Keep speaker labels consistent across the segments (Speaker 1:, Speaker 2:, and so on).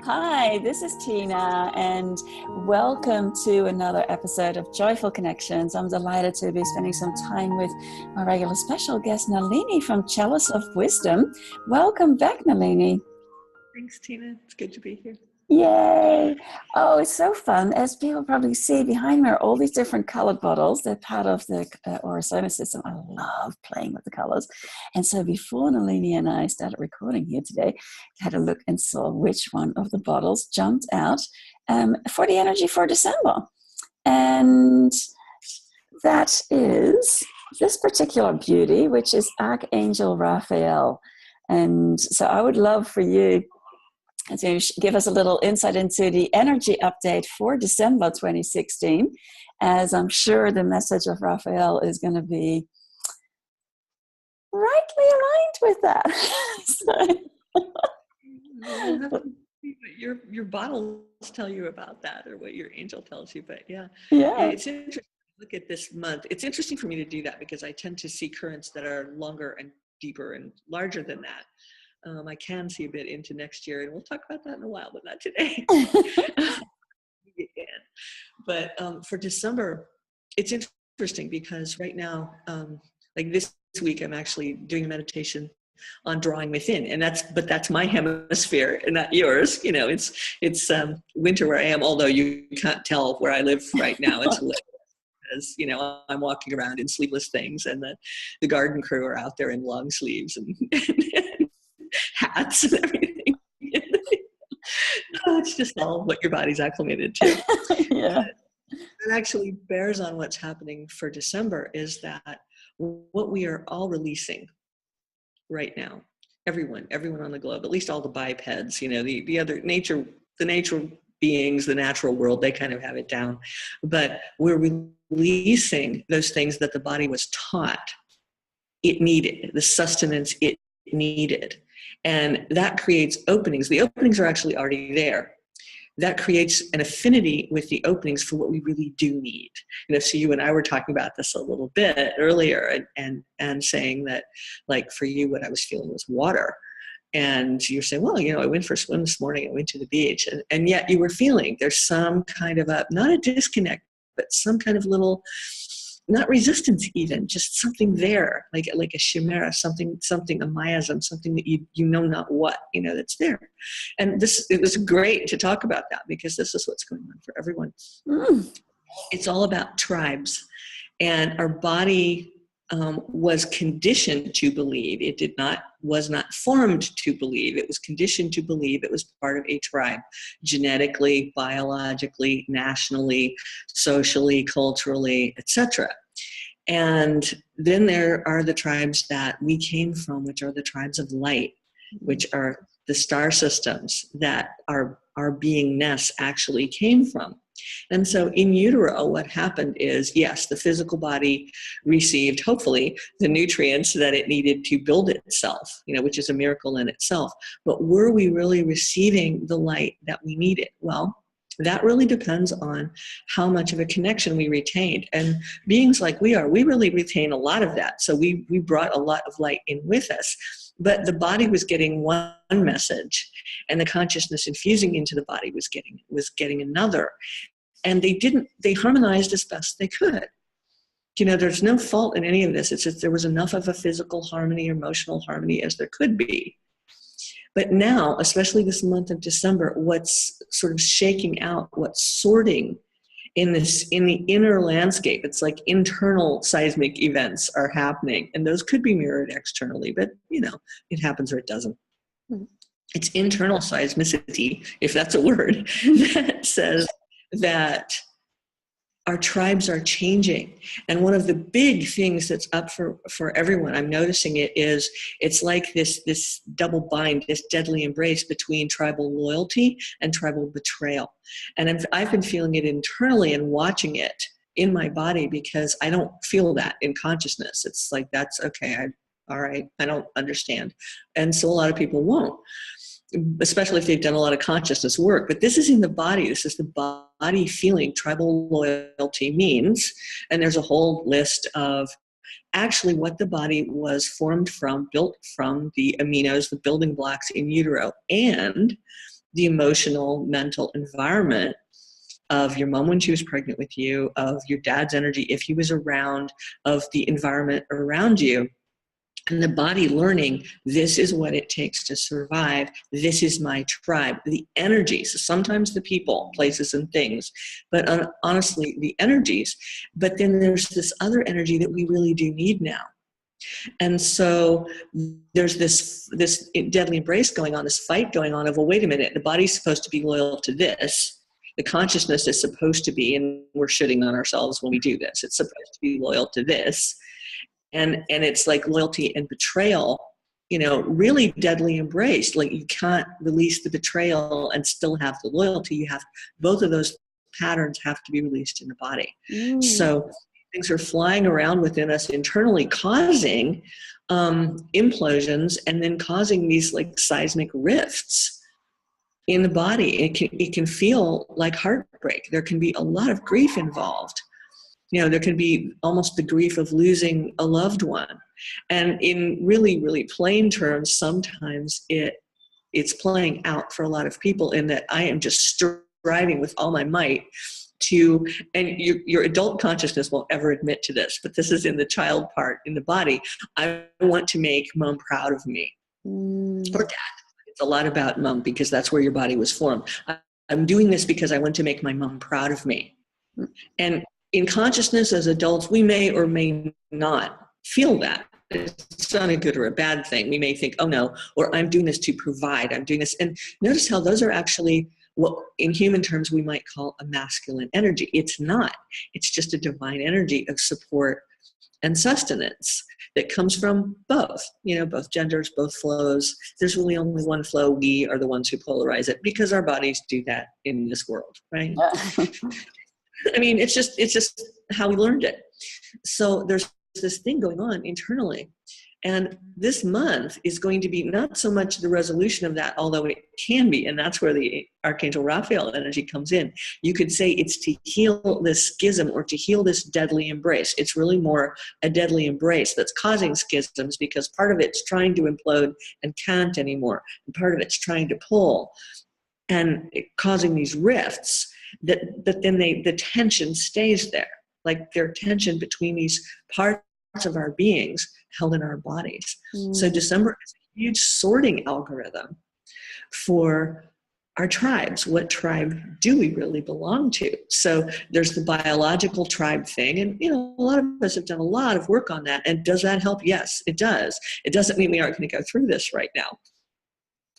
Speaker 1: Hi, this is Tina, and welcome to another episode of Joyful Connections. I'm delighted to be spending some time with my regular special guest, Nalini from Chalice of Wisdom. Welcome back, Nalini.
Speaker 2: Thanks, Tina. It's good to be here.
Speaker 1: Yay! Oh, it's so fun. As people probably see behind me are all these different colored bottles. They're part of the Aura Solar System. I love playing with the colors. And so before Nalini and I started recording here today, I had a look and saw which one of the bottles jumped out for the energy for December. And that is this particular beauty, which is Archangel Raphael. And so I would love for you to give us a little insight into the energy update for December 2016, as I'm sure the message of Raphael is going to be rightly aligned with that.
Speaker 2: Your bottles tell you about that, or what your angel tells you. But yeah, it's interesting to look at this month. It's interesting for me to do that because I tend to see currents that are longer and deeper and larger than that. I can see a bit into next year, and we'll talk about that in a while, but not today. But for December, it's interesting because right now, like this week, I'm actually doing a meditation on drawing within, and that's my hemisphere and not yours. You know, it's winter where I am, although you can't tell where I live right now. It's because, you know, I'm walking around in sleeveless things, and the garden crew are out there in long sleeves and hats and everything. It's just all what your body's acclimated to.
Speaker 1: Yeah.
Speaker 2: It actually bears on what's happening for December is that what we are all releasing right now, everyone on the globe, at least all the bipeds, you know, the other nature beings, the natural world, they kind of have it down. But we're releasing those things that the body was taught it needed, the sustenance it needed. And that creates openings. The openings are actually already there. That creates an affinity with the openings for what we really do need. You know, so you and I were talking about this a little bit earlier, and saying that, like, for you, what I was feeling was water. And you're saying, well, you know, I went for a swim this morning, I went to the beach, and yet you were feeling there's some kind of not a disconnect, but some kind of little, not resistance even, just something there, like a chimera, something, a miasm, something that you know not what, you know, that's there. And it was great to talk about that because this is what's going on for everyone. It's all about tribes, and our body was conditioned to believe. It was not formed to believe. It was conditioned to believe it was part of a tribe, genetically, biologically, nationally, socially, culturally, etc. And then there are the tribes that we came from, which are the tribes of light, which are the star systems that our beingness actually came from. And so in utero, what happened is, yes, the physical body received, hopefully, the nutrients that it needed to build itself, you know, which is a miracle in itself. But were we really receiving the light that we needed? Well, that really depends on how much of a connection we retained. And beings like we really retain a lot of that. So we brought a lot of light in with us. But the body was getting one message, and the consciousness infusing into the body was getting another. And they harmonized as best they could. You know, there's no fault in any of this. It's just there was enough of a physical harmony, emotional harmony as there could be. But now, especially this month of December, what's sort of shaking out, what's sorting in the inner landscape, it's like internal seismic events are happening, and those could be mirrored externally, but, you know, it happens or it doesn't. It's internal seismicity, if that's a word, that says that our tribes are changing. And one of the big things that's up for everyone, I'm noticing it, is it's like this double bind, this deadly embrace between tribal loyalty and tribal betrayal. And I've been feeling it internally and watching it in my body because I don't feel that in consciousness. It's like, that's okay. All right, I don't understand. And so a lot of people won't, especially if they've done a lot of consciousness work. But this is in the body. This is the body feeling tribal loyalty means. And there's a whole list of actually what the body was formed from, built from, the aminos, the building blocks in utero. And the emotional, mental environment of your mom when she was pregnant with you, of your dad's energy if he was around, of the environment around you. And the body learning, this is what it takes to survive. This is my tribe. The energies, sometimes the people, places, and things, but honestly, the energies. But then there's this other energy that we really do need now. And so there's this deadly embrace going on, this fight going on of, well, wait a minute, the body's supposed to be loyal to this. The consciousness is supposed to be, and we're shitting on ourselves when we do this, it's supposed to be loyal to this. And it's like loyalty and betrayal, really deadly embraced. Like, you can't release the betrayal and still have the loyalty. You have, both of those patterns have to be released in the body. So things are flying around within us internally, causing implosions, and then causing these like seismic rifts in the body. It can feel like heartbreak. There can be a lot of grief involved. There can be almost the grief of losing a loved one. And in really, really plain terms, sometimes it's playing out for a lot of people in that I am just striving with all my might to, and your adult consciousness won't ever admit to this, but this is in the child part, in the body. I want to make mom proud of me, or dad. It's a lot about mom because that's where your body was formed. I'm doing this because I want to make my mom proud of me. And in consciousness as adults, we may or may not feel that. It's not a good or a bad thing. We may think, oh no, or I'm doing this to provide, I'm doing this. And notice how those are actually what in human terms we might call a masculine energy. It's not. It's just a divine energy of support and sustenance that comes from both, both genders, both flows. There's really only one flow. We are the ones who polarize it because our bodies do that in this world, right? I mean, it's just how we learned it. So there's this thing going on internally. And this month is going to be not so much the resolution of that, although it can be, and that's where the Archangel Raphael energy comes in. You could say it's to heal this schism or to heal this deadly embrace. It's really more a deadly embrace that's causing schisms because part of it's trying to implode and can't anymore. And part of it's trying to pull and causing these rifts. But then the tension stays there, like there's tension between these parts of our beings held in our bodies. So December is a huge sorting algorithm for our tribes. What tribe do we really belong to? So there's the biological tribe thing, and a lot of us have done a lot of work on that. And does that help? Yes, it does. It doesn't mean we aren't going to go through this right now.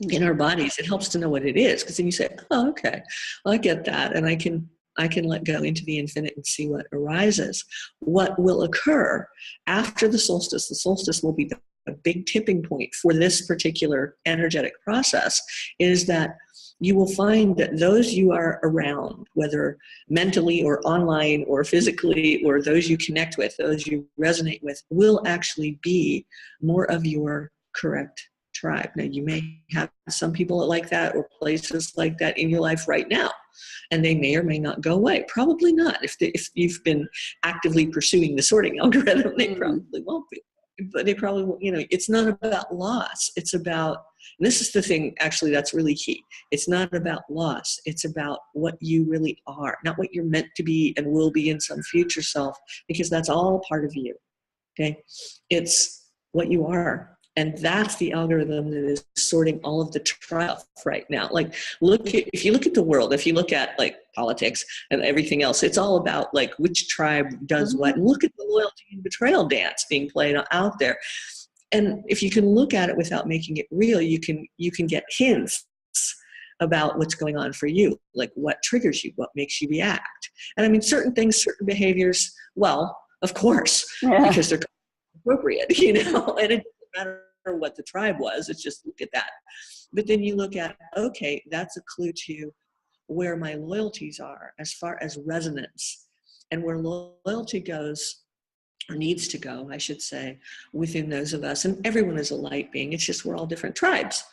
Speaker 2: In our bodies, it helps to know what it is, because then you say, oh, okay, well, I get that, and I can let go into the infinite and see what arises. What will occur after the solstice will be a big tipping point for this particular energetic process, is that you will find that those you are around, whether mentally or online or physically, or those you connect with, those you resonate with, will actually be more of your correct tribe. Now, you may have some people like that or places like that in your life right now, and they may or may not go away. Probably not. If you've been actively pursuing the sorting algorithm, they probably won't be. But they probably won't. It's not about loss. It's about, and this is the thing, actually, that's really key. It's not about loss. It's about what you really are, not what you're meant to be and will be in some future self, because that's all part of you. Okay? It's what you are. And that's the algorithm that is sorting all of the trials right now. Like, if you look at the world, if you look at like politics and everything else, it's all about like which tribe does what. And look at the loyalty and betrayal dance being played out there. And if you can look at it without making it real, you can get hints about what's going on for you, like what triggers you, what makes you react. And I mean, certain things, certain behaviors, well, of course, because they're appropriate, and it doesn't matter what the tribe was, it's just look at that. But then you look at, okay, that's a clue to where my loyalties are as far as resonance, and where loyalty goes, or needs to go, I should say, within those of us. And everyone is a light being. It's just we're all different tribes.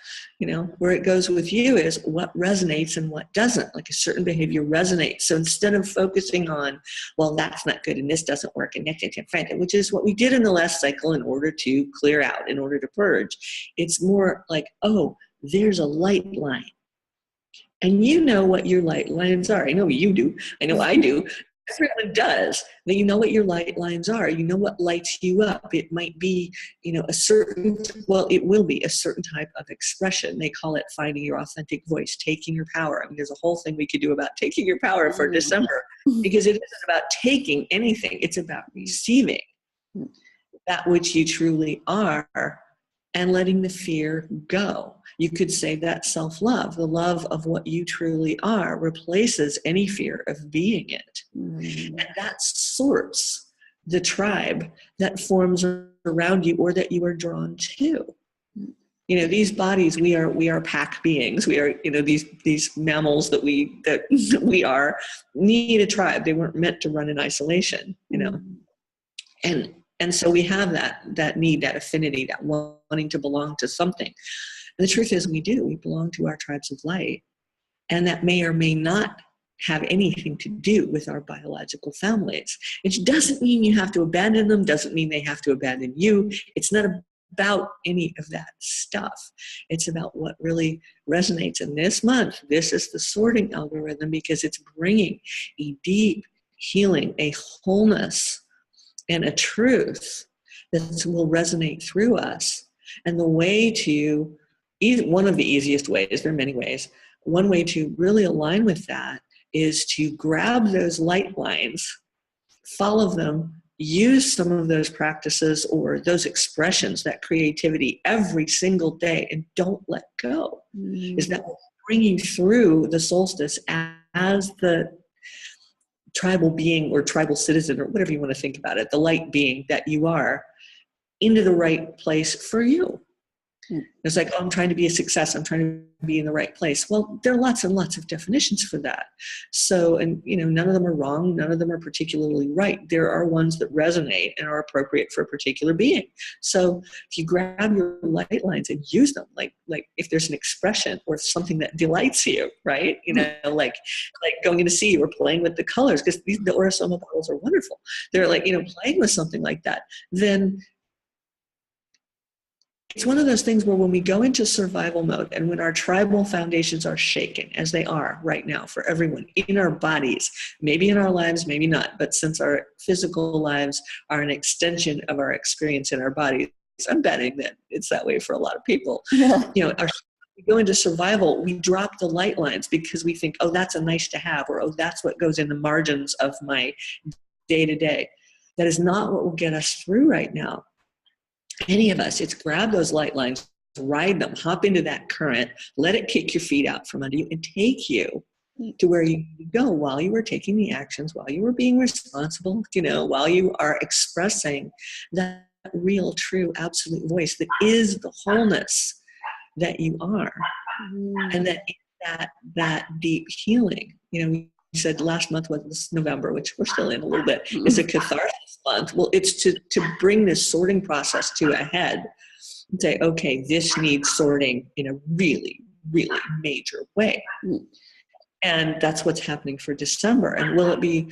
Speaker 2: Where it goes with you is what resonates and what doesn't. Like a certain behavior resonates. So instead of focusing on, well, that's not good and this doesn't work and that's different, which is what we did in the last cycle in order to clear out, in order to purge, it's more like, oh, there's a light line. And you know what your light lines are. I know you do. I know I do. Everyone does. That you know what your light lines are. You know what lights you up. It might be, a certain, well, it will be a certain type of expression. They call it finding your authentic voice, taking your power. I mean, there's a whole thing we could do about taking your power for December, because it isn't about taking anything. It's about receiving that which you truly are and letting the fear go. You could say that self-love, the love of what you truly are, replaces any fear of being it. And that sorts the tribe that forms around you or that you are drawn to. These bodies, we are pack beings. We are, these mammals that we are, need a tribe. They weren't meant to run in isolation, And so we have that need, that affinity, that wanting to belong to something. And the truth is we do. We belong to our tribes of light. And that may or may not have anything to do with our biological families. It doesn't mean you have to abandon them, doesn't mean they have to abandon you. It's not about any of that stuff. It's about what really resonates. And this month, this is the sorting algorithm, because it's bringing a deep healing, a wholeness, and a truth that will resonate through us. And the way to, one of the easiest ways, there are many ways, one way to really align with that is to grab those light lines, follow them, use some of those practices or those expressions, that creativity every single day, and don't let go. Is that bringing through the solstice as the tribal being or tribal citizen, or whatever you want to think about it, the light being that you are, into the right place for you. It's like, I'm trying to be a success. I'm trying to be in the right place. Well, there are lots and lots of definitions for that. So, and none of them are wrong. None of them are particularly right. There are ones that resonate and are appropriate for a particular being. So if you grab your light lines and use them, like if there's an expression or something that delights you, right? Like going to sea or playing with the colors, because the Orasoma bottles are wonderful. They're like, playing with something like that. Then it's one of those things where when we go into survival mode and when our tribal foundations are shaken, as they are right now for everyone, in our bodies, maybe in our lives, maybe not, but since our physical lives are an extension of our experience in our bodies, I'm betting that it's that way for a lot of people.
Speaker 1: Yeah.
Speaker 2: We go into survival, we drop the light lines because we think, oh, that's a nice to have, or oh, that's what goes in the margins of my day-to-day. That is not what will get us through right now. Any of us, it's grab those light lines, ride them, hop into that current, let it kick your feet out from under you and take you to where you go while you were taking the actions, while you were being responsible, while you are expressing that real, true, absolute voice that is the wholeness that you are. And that deep healing. We said last month was November, which we're still in a little bit, is a catharsis month. Well, it's to bring this sorting process to a head and say, okay, this needs sorting in a really, really major way. And that's what's happening for December. And will it be,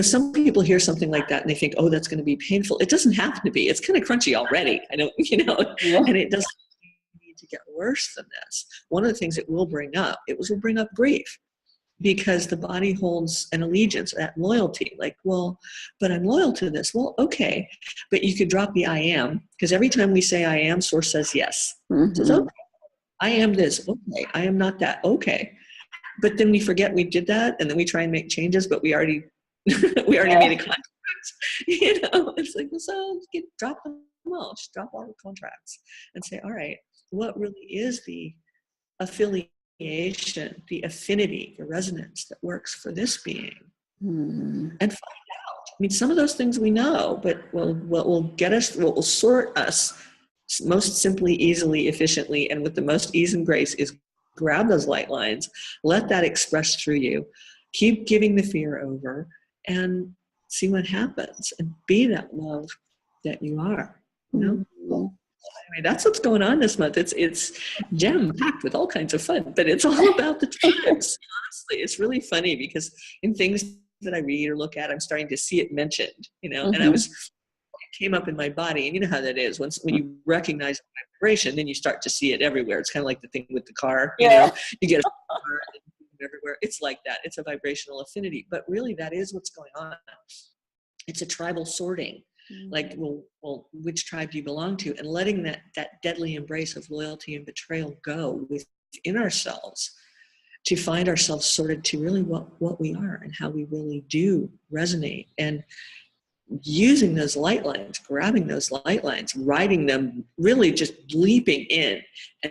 Speaker 2: some people hear something like that and they think, oh, that's going to be painful. It doesn't have to be. It's kind of crunchy already. I don't, and it doesn't need to get worse than this. One of the things it will bring up grief. Because the body holds an allegiance, that loyalty, like, well, but I'm loyal to this. Well, okay, but you could drop the I am, because every time we say I am, Source says yes. It says, okay, I am this. Okay, I am not that. Okay, but then we forget we did that, and then we try and make changes, but we already made a contract. It's like, so drop them all, just drop all the contracts, and say, all right, what really is the affiliation, the affinity, the resonance that works for this being, and find out. I mean, some of those things we know, but what will get us, what will sort us most simply, easily, efficiently, and with the most ease and grace is grab those light lines, let that express through you, keep giving the fear over, and see what happens, and be that love that you are. Anyway, that's what's going on this month. It's jam-packed with all kinds of fun, but it's all about the tribes. Honestly, it's really funny because in things that I read or look at, I'm starting to see it mentioned, and it came up in my body, and you know how that is. When you recognize the vibration, then you start to see it everywhere. It's kind of like the thing with the car, you get a car, it's like that. It's a vibrational affinity, but really that is what's going on. It's a tribal sorting. Like, well, which tribe do you belong to? And letting that deadly embrace of loyalty and betrayal go within ourselves, to find ourselves sorted to really what we are and how we really do resonate. And using those light lines, grabbing those light lines, riding them, really just leaping in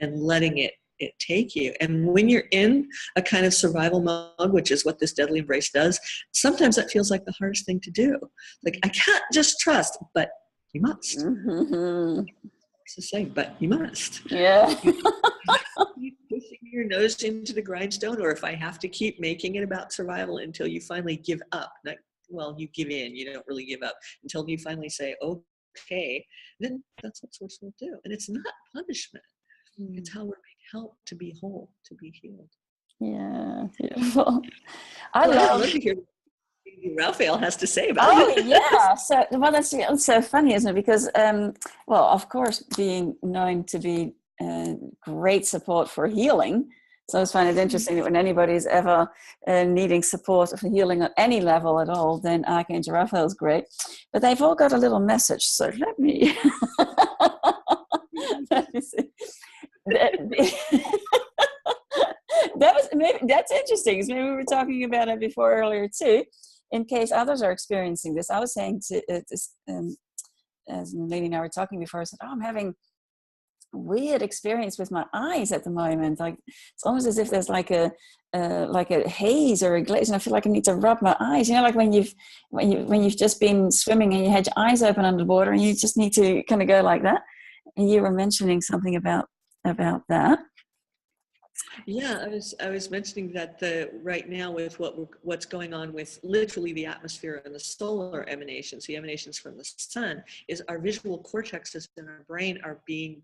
Speaker 2: and letting it take you. And when you're in a kind of survival mode, which is what this deadly embrace does, sometimes that feels like the hardest thing to do. Like, I can't just trust, but you must.
Speaker 1: Mm-hmm.
Speaker 2: It's the same, but you must.
Speaker 1: Yeah.
Speaker 2: Keep pushing your nose into the grindstone, or if I have to keep making it about survival until you finally give up. Well, you give in, you don't really give up until you finally say, okay, then that's what Source will do. And it's not punishment. It's how we're being helped to be whole, to be healed.
Speaker 1: Yeah, beautiful.
Speaker 2: I'd love to hear what Raphael has to say about it.
Speaker 1: Oh, yeah. So, well, that's so funny, isn't it? Because, well, of course, being known to be great support for healing. So I always find it interesting that when anybody's ever needing support for healing at any level at all, then Archangel Raphael is great. But they've all got a little message. So let me see. That's interesting, because maybe we were talking about it before earlier too, in case others are experiencing this. I was saying to as Nalini and I were talking before, I said, I'm having weird experience with my eyes at the moment. Like, it's almost as if there's like a haze or a glaze, and I feel like I need to rub my eyes. You know, like when you've just been swimming and you had your eyes open under the water, and you just need to kind of go like that. And you were mentioning something about that.
Speaker 2: Yeah, I was mentioning that right now with what's going on with literally the atmosphere and the solar emanations, the emanations from the sun, is our visual cortexes in our brain are being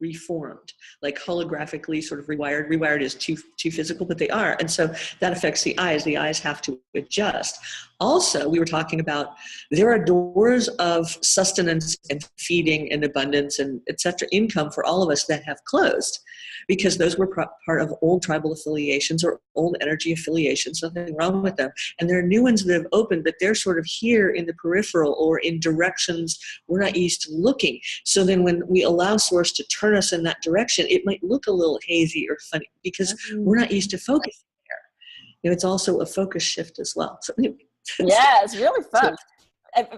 Speaker 2: reformed, like holographically sort of rewired. Rewired is too physical, but they are, and so that affects the eyes. The eyes have to adjust. Also, we were talking about there are doors of sustenance and feeding and abundance and etc. income for all of us that have closed, because those were part of old tribal affiliations or old energy affiliations. Nothing wrong with them. And there are new ones that have opened, but they're sort of here in the peripheral or in directions we're not used to looking. So then when we allow Source to turn us in that direction, it might look a little hazy or funny because we're not used to focusing there. You know, it's also a focus shift as well. So anyway,
Speaker 1: yeah, it's really fun.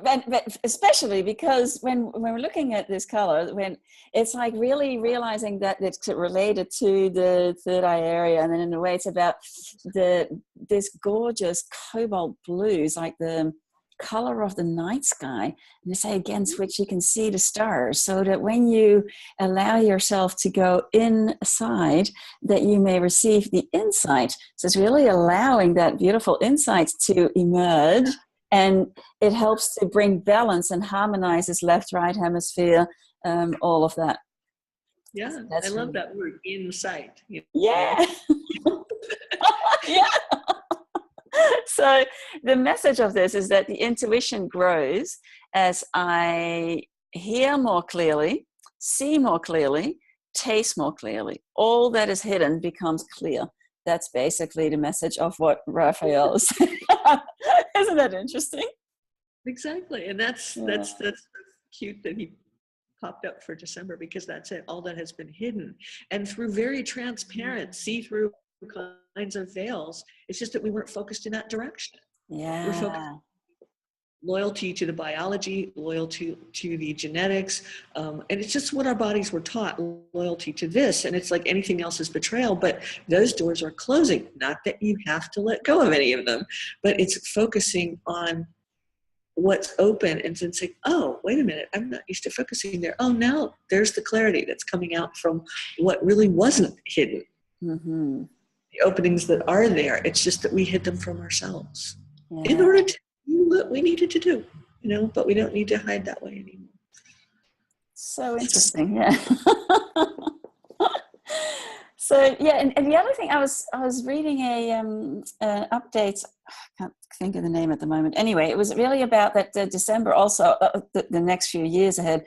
Speaker 1: But especially because when we're looking at this color, when it's like really realizing that it's related to the third eye area, and then in a way it's about this gorgeous cobalt blues, like the color of the night sky, and they say against which you can see the stars, so that when you allow yourself to go inside, that you may receive the insight. So it's really allowing that beautiful insight to emerge. And it helps to bring balance and harmonizes left-right hemisphere, all of that.
Speaker 2: Yeah, so I love that word, insight.
Speaker 1: Yeah. Yeah. So the message of this is that the intuition grows as I hear more clearly, see more clearly, taste more clearly. All that is hidden becomes clear. That's basically the message of what Raphael is saying. Isn't that interesting?
Speaker 2: Exactly. And that's cute that he popped up for December, because that's it. All that has been hidden. And through very transparent, see-through kinds of veils, it's just that we weren't focused in that direction.
Speaker 1: Yeah.
Speaker 2: We're focused on loyalty to the biology, loyalty to the genetics, and it's just what our bodies were taught, loyalty to this, and it's like anything else is betrayal, but those doors are closing. Not that you have to let go of any of them, but it's focusing on what's open and then saying, oh, wait a minute, I'm not used to focusing there. Oh, now there's the clarity that's coming out from what really wasn't hidden.
Speaker 1: Mm-hmm.
Speaker 2: The openings that are there, it's just that we hid them from ourselves
Speaker 1: Yeah.
Speaker 2: in order to do what we needed to do, but we don't need to hide that way anymore.
Speaker 1: So interesting, yeah. So yeah, and the other thing, I was reading an update. I can't think of the name at the moment. Anyway, it was really about that December also, the next few years ahead.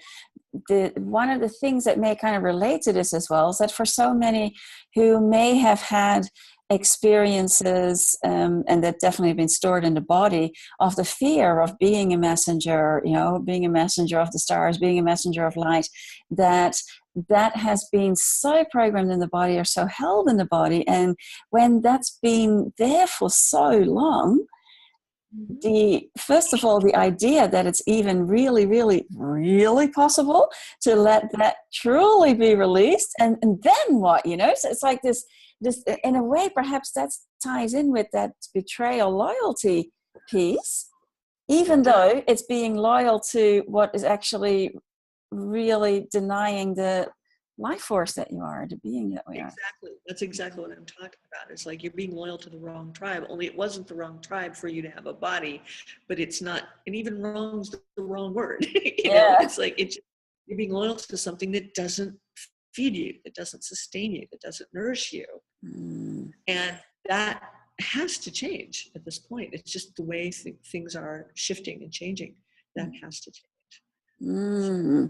Speaker 1: One of the things that may kind of relate to this as well is that for so many who may have had experiences, and that definitely have been stored in the body, of the fear of being a messenger, being a messenger of the stars, being a messenger of light, that has been so programmed in the body, or so held in the body. And when that's been there for so long, first of all, the idea that it's even really, really, really possible to let that truly be released, and then what, so it's like this, in a way, perhaps that ties in with that betrayal loyalty piece, even though it's being loyal to what is actually really denying the life force that you are, the being that we are.
Speaker 2: Exactly. That's exactly what I'm talking about. It's like you're being loyal to the wrong tribe, only it wasn't the wrong tribe for you to have a body, but it's not, and even wrong's the wrong word. It's like you're being loyal to something that doesn't feed you, that doesn't sustain you, that doesn't nourish you. And that has to change at this point. It's just the way things are shifting and changing. That has to change.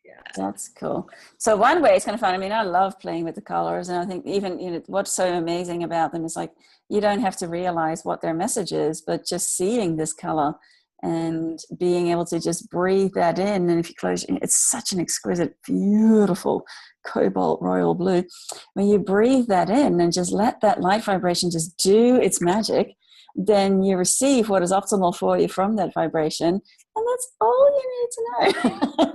Speaker 1: Yeah. That's cool. So one way it's kind of fun. I mean, I love playing with the colors, and I think even what's so amazing about them is like you don't have to realize what their message is, but just seeing this color and being able to just breathe that in. And if you close, it's such an exquisite, beautiful cobalt royal blue. When you breathe that in and just let that light vibration just do its magic, then you receive what is optimal for you from that vibration, and that's all you need to know.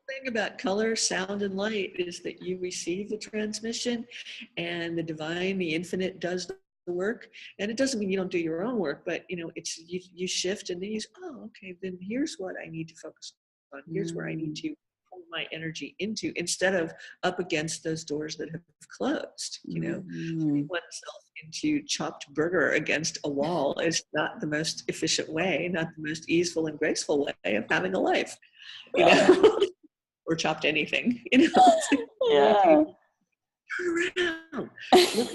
Speaker 2: Thing about color, sound, and light is that you receive the transmission, and the divine, the infinite, does the work. And it doesn't mean you don't do your own work, but it's you shift, and then you say, oh, okay, then here's what I need to focus on. Here's where I need to pull my energy into, instead of up against those doors that have closed. Putting oneself into chopped burger against a wall is not the most efficient way, not the most easeful and graceful way of having a life. Or chopped anything,
Speaker 1: Yeah.
Speaker 2: Turn around. Look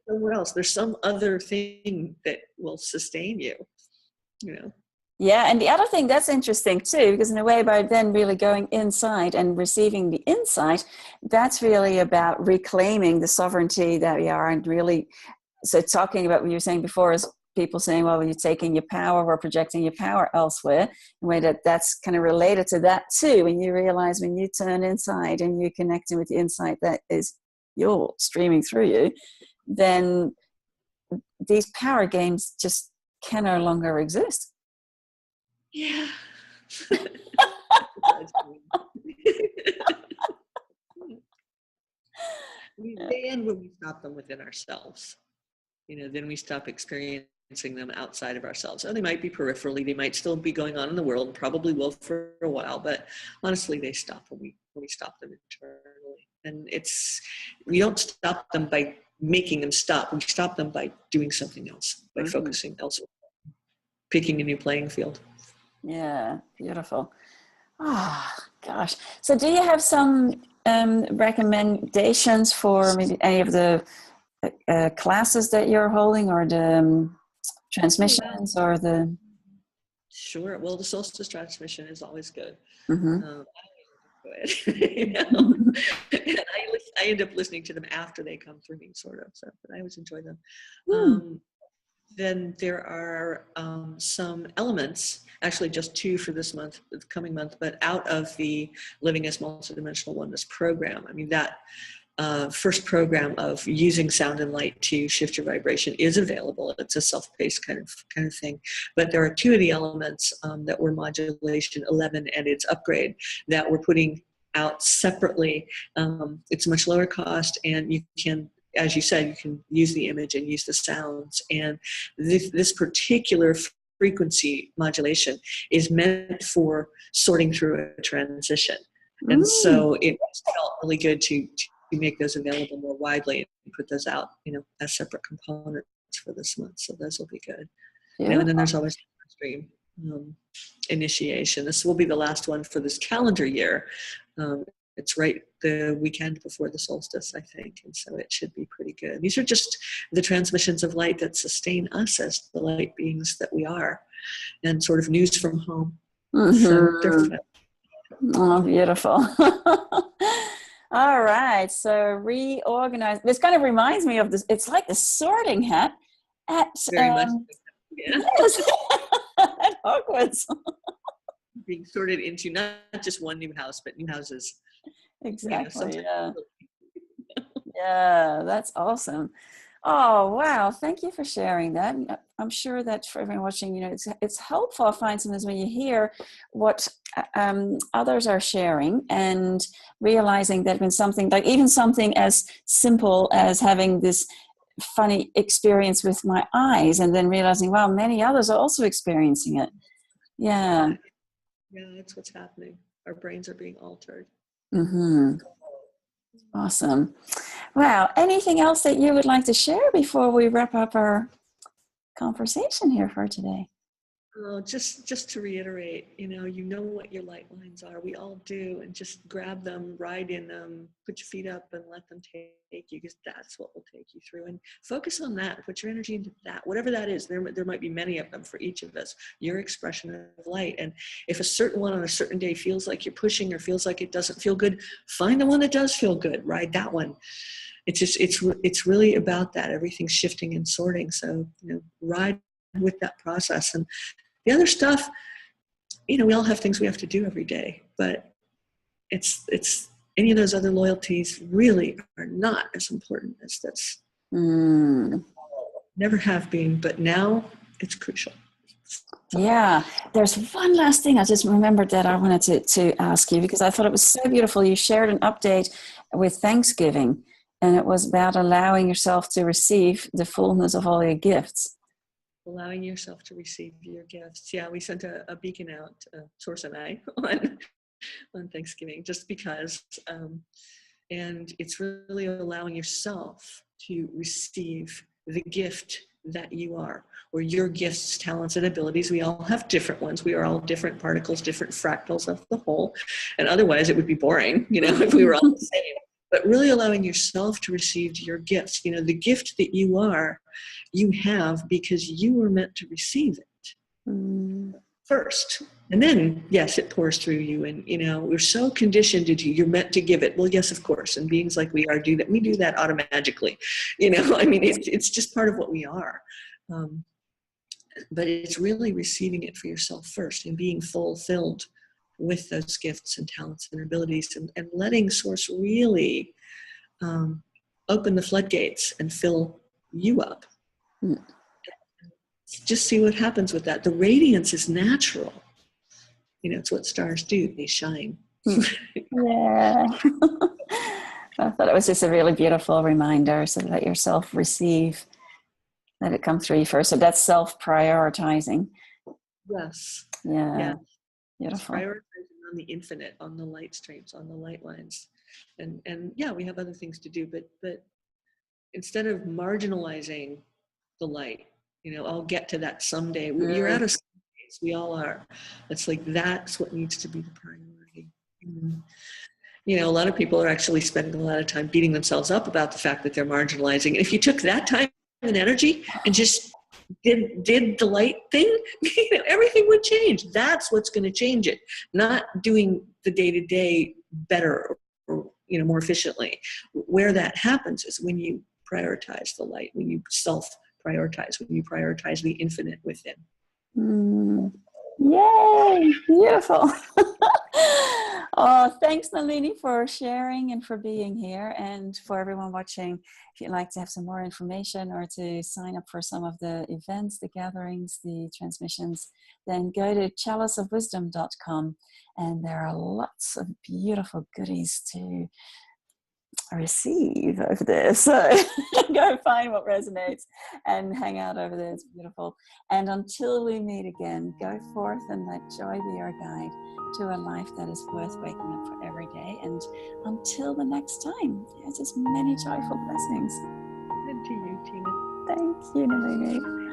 Speaker 2: somewhere else. There's some other thing that will sustain you.
Speaker 1: Yeah, and the other thing that's interesting too, because in a way, by then really going inside and receiving the insight, that's really about reclaiming the sovereignty that we are, and really, so talking about what you were saying before is people saying, well, you're taking your power or projecting your power elsewhere, in a way that's kind of related to that too. When you realize, when you turn inside and you're connecting with the insight that is you're streaming through you, then these power games just can no longer exist.
Speaker 2: Yeah. They end when we stop them within ourselves. Then we stop experiencing them outside of ourselves. They might be peripherally, they might still be going on in the world, probably will for a while, but honestly, they stop when we stop them internally. And we don't stop them by making them stop. We stop them by doing something else, by focusing elsewhere, picking a new playing field.
Speaker 1: Yeah, beautiful. Gosh. So do you have some recommendations for maybe any of the classes that you're holding, or the transmissions, or the...
Speaker 2: Sure. Well, the solstice transmission is always good.
Speaker 1: Mm-hmm.
Speaker 2: And I end up listening to them after they come through me, sort of. So, but I always enjoy them. Then there are some elements, actually just 2 for this month, the coming month, but out of the Living as Multidimensional Oneness program. I mean, that first program of using sound and light to shift your vibration is available. It's a self-paced kind of thing. But there are 2 of the elements that were modulation 11 and its upgrade that we're putting out separately. It's much lower cost, and you can, as you said, you can use the image and use the sounds. And this particular frequency modulation is meant for sorting through a transition. And so it felt really good to make those available more widely and put those out, as separate components for this month. So those will be good. And then there's always the stream initiation. This will be the last one for this calendar year. It's right the weekend before the solstice, I think, and so it should be pretty good. These are just the transmissions of light that sustain us as the light beings that we are, and sort of news from home. So they're fun.
Speaker 1: Oh, beautiful. All right. So reorganize. This kind of reminds me of this. It's like the sorting hat at
Speaker 2: Very much. Yeah.
Speaker 1: yes, at Hogwarts.
Speaker 2: Being sorted into not just one new house, but new houses.
Speaker 1: Exactly. Yeah. Yeah, that's awesome. Oh, wow. Thank you for sharing that. And I'm sure that for everyone watching, it's helpful, I find, sometimes when you hear what others are sharing and realizing that when something, like even something as simple as having this funny experience with my eyes and then realizing, wow, many others are also experiencing it. Yeah.
Speaker 2: Yeah, that's what's happening. Our brains are being altered.
Speaker 1: Mm-hmm. Awesome. Wow. Anything else that you would like to share before we wrap up our conversation here for today?
Speaker 2: Just to reiterate, you know what your light lines are. We all do, and just grab them, ride in them, put your feet up, and let them take you, because that's what will take you through. And focus on that. Put your energy into that, whatever that is. There might be many of them for each of us. Your expression of light, and if a certain one on a certain day feels like you're pushing or feels like it doesn't feel good, find the one that does feel good. Ride that one. It's really about that. Everything's shifting and sorting. So ride with that process. And the other stuff, we all have things we have to do every day, but it's any of those other loyalties really are not as important as this. Never have been, but now it's crucial.
Speaker 1: Yeah, there's one last thing I just remembered that I wanted to ask you, because I thought it was so beautiful. You shared an update with Thanksgiving, and it was about allowing yourself to receive the fullness of all your gifts.
Speaker 2: Allowing yourself to receive your gifts. Yeah, we sent a beacon out, Source and I, on Thanksgiving, just because. And it's really allowing yourself to receive the gift that you are, or your gifts, talents, and abilities. We all have different ones. We are all different particles, different fractals of the whole. And otherwise it would be boring, if we were all the same. But really allowing yourself to receive your gifts. The gift that you are, you have because you were meant to receive it first. And then, yes, it pours through you. And, we're so conditioned to you're meant to give it. Well, yes, of course. And beings like we are do that. We do that automatically. It's just part of what we are. But it's really receiving it for yourself first and being fulfilled with those gifts and talents and abilities, and letting Source really open the floodgates and fill you up. Just see what happens with that. The radiance is natural. It's what stars do. They shine.
Speaker 1: Yeah. I thought it was just a really beautiful reminder, so let yourself receive, let it come through you first. So that's self-prioritizing.
Speaker 2: Yes.
Speaker 1: Yeah. Beautiful.
Speaker 2: It's prioritizing on the infinite, on the light streams, on the light lines. And yeah, we have other things to do, but instead of marginalizing the light, I'll get to that someday. You're out of space. We all are. It's like, that's what needs to be the priority. A lot of people are actually spending a lot of time beating themselves up about the fact that they're marginalizing. And if you took that time and energy and just did the light thing, everything would change. That's what's going to change it. Not doing the day-to-day better or more efficiently. Where that happens is when you prioritize the light, when you self-prioritize, when you prioritize the infinite within.
Speaker 1: Yay! Beautiful. Oh, thanks, Nalini, for sharing and for being here. And for everyone watching, if you'd like to have some more information or to sign up for some of the events, the gatherings, the transmissions, then go to chaliceofwisdom.com. And there are lots of beautiful goodies to receive over there. So go find what resonates and hang out over there. It's beautiful. And until we meet again, go forth and let joy be your guide to a life that is worth waking up for every day. And until the next time, just many joyful blessings.
Speaker 2: And to you, Tina.
Speaker 1: Thank you, Nalini.